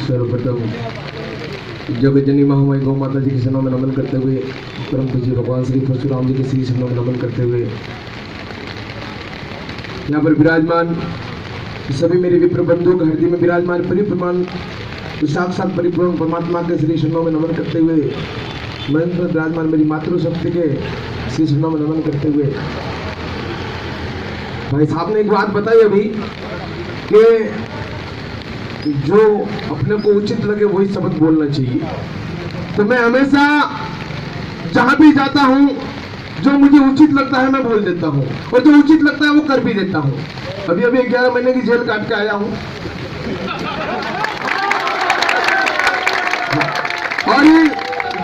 सर्वप्रथम जगतजननी महामाई गौ माता जी के चरणों में नमन करते हुए, परम पूज्य भगवान श्री परशुराम जी के श्री चरणों में नमन करते हुए, यहाँ पर विराजमान सभी मेरे विप्र बंधुओं के हृदय में विराजमान परिप्रमाण साक्षात परिपूर्ण परमात्मा के श्री चरणों में नमन करते हुए, मंत्र विराजमान मेरी मातृशक्ति के श्री चरणों में नमन करते हुए, भाई साहब ने एक बात बताई अभी कि जो अपने को उचित लगे वही शब्द बोलना चाहिए। तो मैं हमेशा जहां भी जाता हूं, जो मुझे उचित लगता है मैं बोल देता हूं, और जो उचित लगता है वो कर भी देता हूं। अभी 11 महीने की जेल काट के आया हूं, और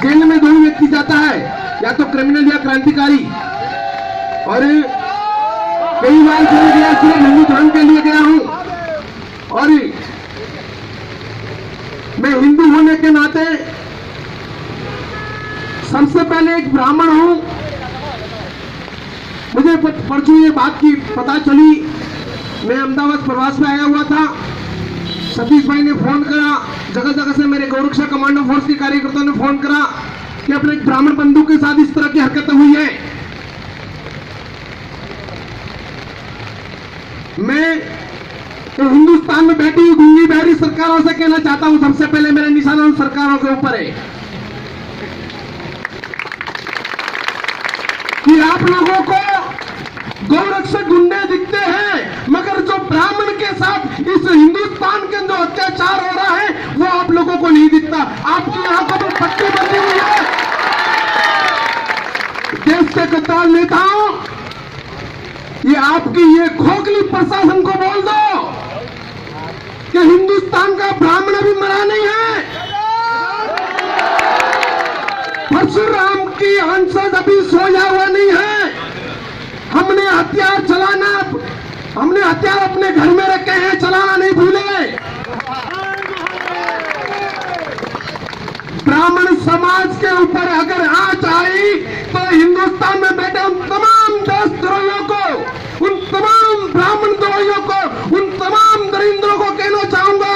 जेल में 2 व्यक्ति जाता है, या तो क्रिमिनल या क्रांतिकारी। और कई बार जेल गया, सिर्फ हिंदू धर्म के लिए गया हूं, और मैं हिंदू होने के नाते सबसे पहले एक ब्राह्मण हूं। मुझे परसों ये बात की पता चली, मैं अहमदाबाद प्रवास में आया हुआ था, सतीश भाई ने फोन करा, जगह जगह से मेरे गौरक्षा कमांडो फोर्स के कार्यकर्ताओं ने फोन करा कि अपने एक ब्राह्मण बंधु के साथ इस तरह की हरकतें हुई है। मैं तो हिंदुस्तान में बैठी हुई गूंगी बहरी सरकारों से कहना चाहता हूं, सबसे पहले मेरा निशाना उन सरकारों के ऊपर है कि आप लोगों को गौरक्षक गुंडे दिखते हैं, मगर जो ब्राह्मण के साथ इस हिंदुस्तान के अंदर अत्याचार हो रहा है वो आप लोगों को नहीं दिखता। आपकी आंखों पर पट्टी बंधी हुई है। देश के गद्दार नेताओं, ये आपकी ये खोखली प्रशासन को बोल दो कि हिंदुस्तान का ब्राह्मण अभी मरा नहीं है, परशुराम की अंशज अभी सोया हुआ नहीं है। हमने हथियार अपने घर में रखे हैं, चलाना नहीं भूले। ब्राह्मण समाज के ऊपर अगर आंच आई तो हिंदुस्तान में बैठे उन तमाम देशद्रोहियों को, उन तमाम ब्राह्मण द्रोहियों को, उन तमाम दरिंद्रों को कहना चाहूंगा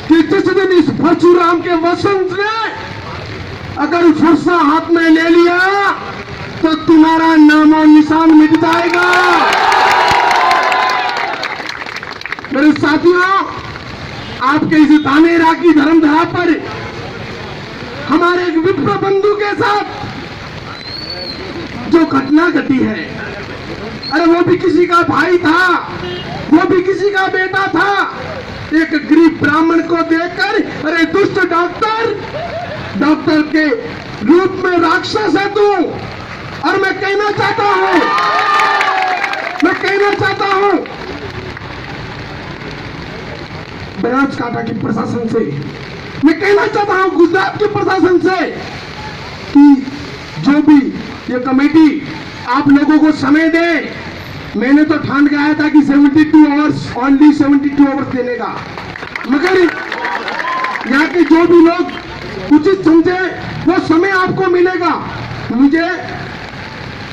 कि जिस दिन इस परशुराम के वसंत ने अगर फुर्सा हाथ में ले लिया तो तुम्हारा नामो निशान मिट जाएगा। मेरे साथियों, आपके इस धानेरा की धर्मधरा पर हमारे एक विप्र बंधु के साथ जो घटना घटी है, अरे वो भी किसी का भाई था, वो भी किसी का बेटा था। एक गरीब ब्राह्मण को देखकर, अरे दुष्ट डॉक्टर के रूप में राक्षस है तू। और मैं कहना चाहता हूं बनासकांठा की प्रशासन से, मैं कहना चाहता हूं गुजरात के प्रशासन से कि जो भी ये कमेटी आप लोगों को समय दे। मैंने तो ठान के आया था कि 72 आवर्स, ओनली 72 आवर्स देने का, मगर यहाँ के जो भी लोग उचित समझे वो समय आपको मिलेगा। मुझे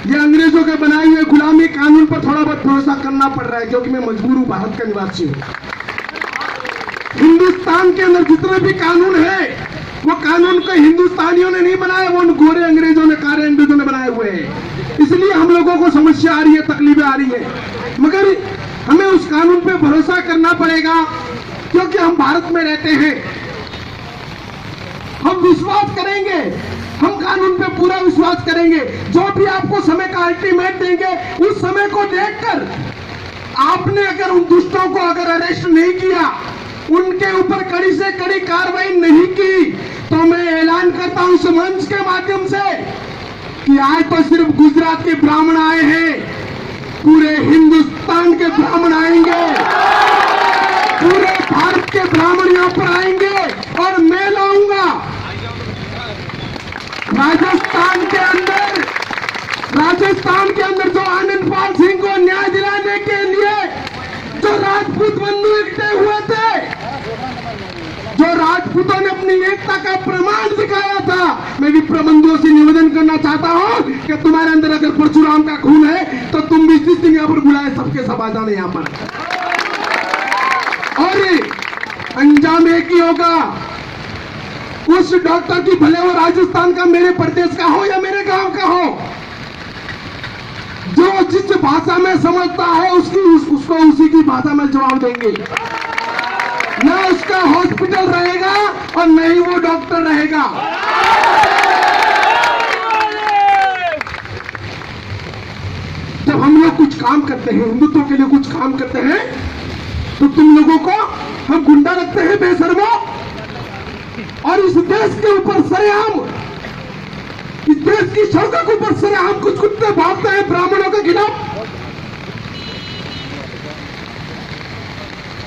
ये अंग्रेजों के बनाए हुए गुलामी कानून पर थोड़ा बहुत भरोसा करना पड़ रहा है, क्योंकि मैं मजबूर हूं, भारत का निवासी हूं। हिंदुस्तान के अंदर जितने भी कानून है वो कानून को हिंदुस्तानियों ने नहीं बनाया, वो गोरे अंग्रेजों ने, काले अंग्रेजों ने बनाए हुए हैं। इसलिए हम लोगों को समस्या आ रही है, तकलीफें आ रही है, मगर हमें उस कानून पे भरोसा करना पड़ेगा, क्योंकि हम भारत में रहते हैं। हम विश्वास करेंगे, हम कानून पे पूरा विश्वास करेंगे। जो भी आपको समय का अल्टीमेट देंगे, उस समय को देखकर आपने अगर उन दुष्टों को अगर अरेस्ट नहीं किया, उनके ऊपर कड़ी से कड़ी कार्रवाई नहीं की, तो मैं ऐलान करता हूं इस मंच के माध्यम से कि आज तो सिर्फ गुजरात के ब्राह्मण आए हैं, पूरे हिंदुस्तान के ब्राह्मण आएंगे, पूरे भारत के ब्राह्मण यहां पर आएंगे। और मैं लाऊंगा राजस्थान के अंदर जो आनंद पाल सिंह को न्याय दिलाने के लिए जो राजपूत बंधु इकट्ठे हुए थे, जो राजपूतों ने अपनी एकता का प्रमाण दिखाया था, मैं भी प्रबंधों से निवेदन करना चाहता हूं कि तुम्हारे अंदर अगर परशुराम का खून है तो तुम भी जिस दिन यहाँ पर बुलाए सबके सब आ जाने यहाँ पर। और अंजाम एक ही होगा। उस डॉक्टर की भले वो राजस्थान का, मेरे प्रदेश का हो या मेरे गांव का हो, जो जिस भाषा में समझता है उसको उसी की भाषा में जवाब देंगे। न उसका हॉस्पिटल रहेगा और न ही वो डॉक्टर रहेगा। जब हम लोग कुछ काम करते हैं, हिंदुत्व के लिए कुछ काम करते हैं, तो तुम लोगों को हम गुंडा रखते हैं बेशर्मो। और इस देश के ऊपर सरेआम, इस देश की सड़कों के ऊपर सरेआम कुछ कुत्ते भागते हैं ब्राह्मणों के खिलाफ।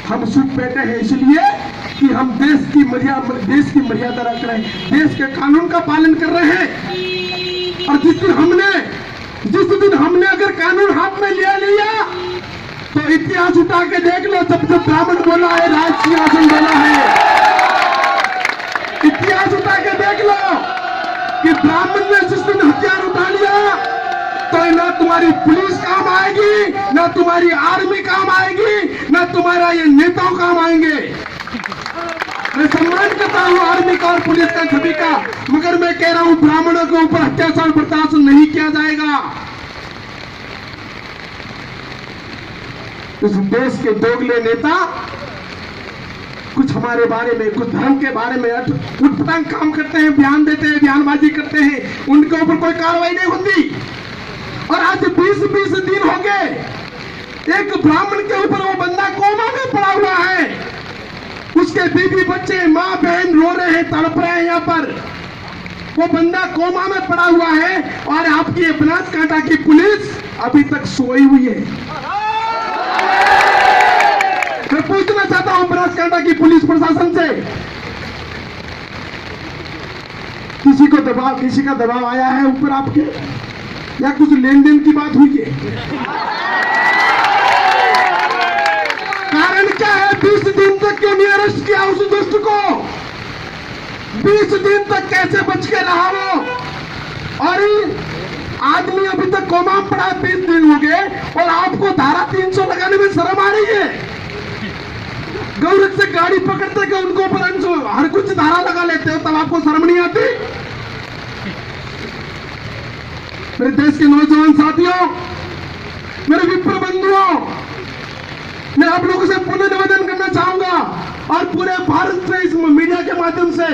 हम चुप बैठे हैं इसलिए कि हम देश की मर्यादा रख रहे हैं, देश के कानून का पालन कर रहे हैं। और जिस दिन हमने अगर कानून हाथ में लिया तो इतिहास उठा के देख लो, जब ब्राह्मण बोला है राज सिंहासन बोला है, इतिहास उठा के देख लो कि ब्राह्मण ने जिस दिन हथियार उठा लिया तो ना तुम्हारी पुलिस काम आएगी, ना तुम्हारी आर्मी काम आएगी, ना तुम्हारा ये नेताओं काम आएंगे। मैं सम्मान करता हूँ आर्मी का और पुलिस का, सभी का, मगर मैं कह रहा हूं ब्राह्मणों के ऊपर अत्याचार बर्दाश्त नहीं किया जाएगा। इस देश के दोगले नेता कुछ हमारे बारे में, कुछ धर्म के बारे में उठपटांग काम करते हैं, बयान देते हैं, बयानबाजी करते हैं, उनके ऊपर कोई कार्रवाई नहीं होती। और आज 20-20 दिन हो गए, एक ब्राह्मण के ऊपर वो बंदा कोमा में पड़ा हुआ है, उसके बीवी बच्चे माँ बहन रो रहे हैं, तड़प रहे हैं। यहाँ पर वो बंदा कोमा में पड़ा हुआ है और आपकी बनासकांठा की पुलिस अभी तक सोई हुई है। मैं पूछना चाहता हूं बनासकांठा की पुलिस प्रशासन से, किसी का दबाव आया है ऊपर आपके, या कुछ लेन देन की बात हुई है? कारण क्या है? 20 दिन तक क्यों नहीं अरेस्ट किया उस दुष्ट को? 20 दिन तक कैसे बच के रहा वो? और आदमी अभी तक कोमा में पड़ा, 20 दिन हो गए और आपको धारा 300 लगाने में शर्म आ रही है। गौरव से गाड़ी पकड़ते के उनको ऊपर हर कुछ धारा लगा लेते हो, तब आपको शर्म नहीं आती? मेरे देश के नौजवान साथियों, मेरे विप्र बंधुओं, मैं आप लोगों से पुनः निवेदन करना चाहूंगा और पूरे भारत से, इस मीडिया के माध्यम से,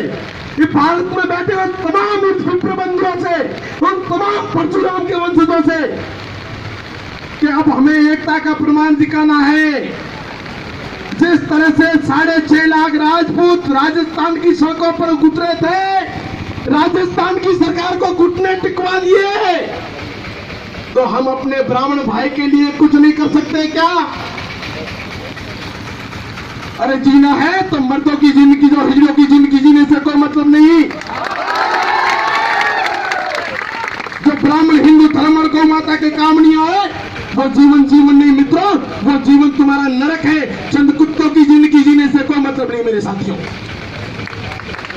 ये भारत में बैठे हुए तमाम विप्र बंधुओं से, उन तमाम परशुराम के वंशजों से, कि अब हमें एकता का प्रमाण दिखाना है। जिस तरह से 6.5 लाख राजपूत राजस्थान की सड़कों पर उतरे थे, राजस्थान की सरकार को घुटने टिकवा दिए, तो हम अपने ब्राह्मण भाई के लिए कुछ नहीं कर सकते क्या? अरे जीना है तो मर्दों की जिंदगी, जो हिजड़ों की जिंदगी जीने से कोई मतलब नहीं। जो ब्राह्मण हिंदू धर्म और गौ माता के काम नहीं आए, वो जीवन नहीं मित्रों, वो जीवन तुम्हारा नरक है। चंद कुत्तों की जिंदगी जीने से कोई मतलब नहीं मेरे साथियों।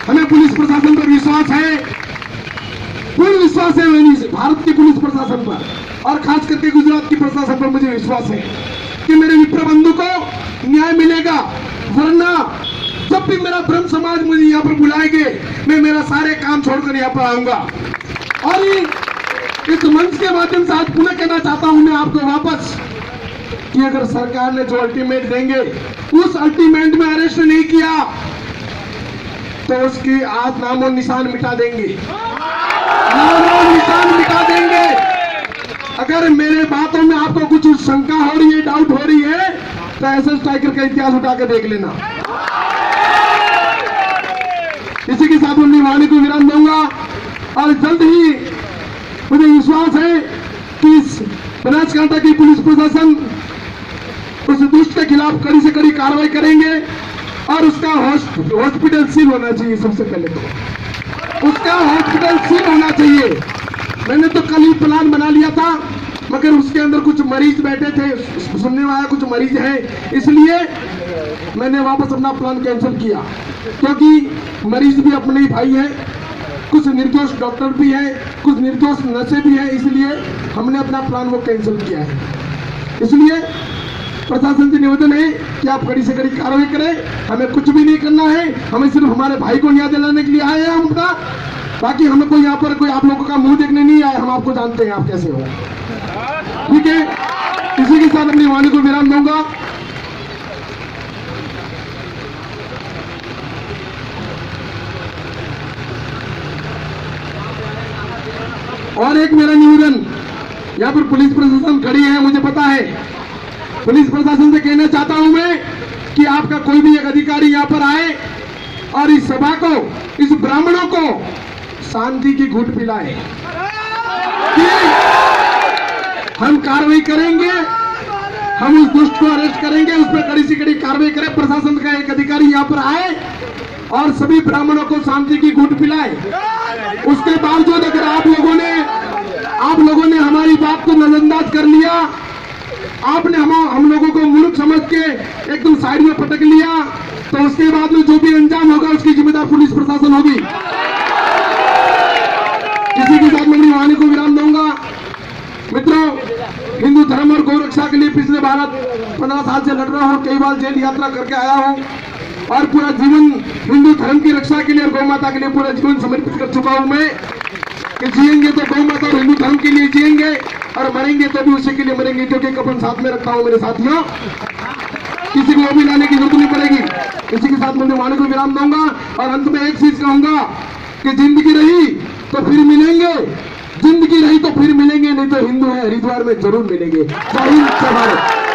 हमें पुलिस प्रशासन पर विश्वास है, पूर्ण विश्वास है भारत के पुलिस प्रशासन पर, और खास करके गुजरात की प्रशासन पर मुझे विश्वास है कि मेरे विप्र बंधु को न्याय मिलेगा। वरना जब भी मेरा ब्रह्म समाज मुझे यहाँ पर बुलाएंगे, मैं मेरा सारे काम छोड़कर यहाँ पर आऊंगा। और इस मंच के माध्यम से आज पुनः कहना चाहता हूं मैं आपको वापस, कि अगर सरकार ने जो अल्टीमेट देंगे, उस अल्टीमेट में अरेस्ट नहीं किया तो उसकी आज नामो निशान मिटा देंगे, नामो निशान मिटा देंगे। अगर मेरे बातों में आपको कुछ शंका हो रही है, डाउट हो रही है, तो एसएस टाइगर का इतिहास उठा के देख लेना। इसी के साथ अपनी वाणी को विराम दूंगा और जल्द ही मुझे विश्वास है कि इस बनासकांठा की पुलिस प्रशासन उस दुष्ट के खिलाफ कड़ी से कड़ी कार्रवाई करेंगे और उसका हॉस्पिटल सील होना चाहिए। सबसे पहले तो उसका हॉस्पिटल सील होना चाहिए। मैंने तो कल ही प्लान बना लिया था, मगर उसके अंदर कुछ मरीज बैठे थे, सुनने वाला कुछ मरीज है, इसलिए मैंने वापस अपना प्लान कैंसिल किया, क्योंकि मरीज भी अपने ही भाई हैं, कुछ निर्दोष डॉक्टर भी हैं, कुछ निर्दोष नर्सें भी हैं, इसलिए हमने अपना प्लान वो कैंसिल किया है। इसलिए प्रशासन से निवेदन है कि आप कड़ी से कड़ी कार्रवाई करें। हमें कुछ भी नहीं करना है, हमें सिर्फ हमारे भाई को न्याय दिलाने के लिए आए हैं हम अपना। बाकी हमें कोई यहाँ पर कोई आप लोगों का मुंह देखने नहीं आए, हम आपको जानते हैं आप कैसे हो। ठीक है, इसी के साथ अपनी वाणी को विराम दूंगा। और एक मेरा निवेदन, यहाँ पर पुलिस प्रशासन खड़ी है, मुझे पता है। पुलिस प्रशासन से कहना चाहता हूं मैं कि आपका कोई भी एक अधिकारी यहाँ पर आए और इस सभा को, इस ब्राह्मणों को शांति की घूंट पिलाए। हम कार्रवाई करेंगे, हम उस दुष्ट को अरेस्ट करेंगे, उस पर कड़ी से कड़ी कार्रवाई करें। प्रशासन का एक अधिकारी यहाँ पर आए और सभी ब्राह्मणों को शांति की घूंट पिलाए। उसके बावजूद अगर आप लोगों ने हमारी बात को नजरअंदाज कर लिया, आपने हम लोगों को मूर्ख समझ के एकदम साइड में पटक लिया, तो उसके बाद में जो भी अंजाम होगा उसकी जिम्मेदार पुलिस प्रशासन होगी। इसी के साथ मैं अपनी वाणी को विराम दूंगा। मित्रों, हिंदू धर्म और गौ रक्षा के लिए पिछले 15 साल से लड़ रहा हूँ, कई बार जेल यात्रा करके आया हूँ और पूरा जीवन हिंदू धर्म की रक्षा के लिए और गौ माता के लिए पूरा जीवन समर्पित कर चुका हूँ मैं। कि जिएंगे तो गौ माता और हिंदू धर्म के लिए जिएंगे और मरेंगे तो भी उसी के लिए मरेंगे, क्योंकि कफन साथ में रखा हूं मेरे साथियों, किसी को वो भी लाने की जरूरत नहीं पड़ेगी। इसी के साथ मैं वाणी को विराम दूंगा और अंत में एक चीज कहूंगा कि जिंदगी रही तो फिर मिलेंगे, जिंदगी रही तो फिर मिलेंगे, नहीं तो हिंदू है हरिद्वार में जरूर मिलेंगे। जय हिंद, जय भारत।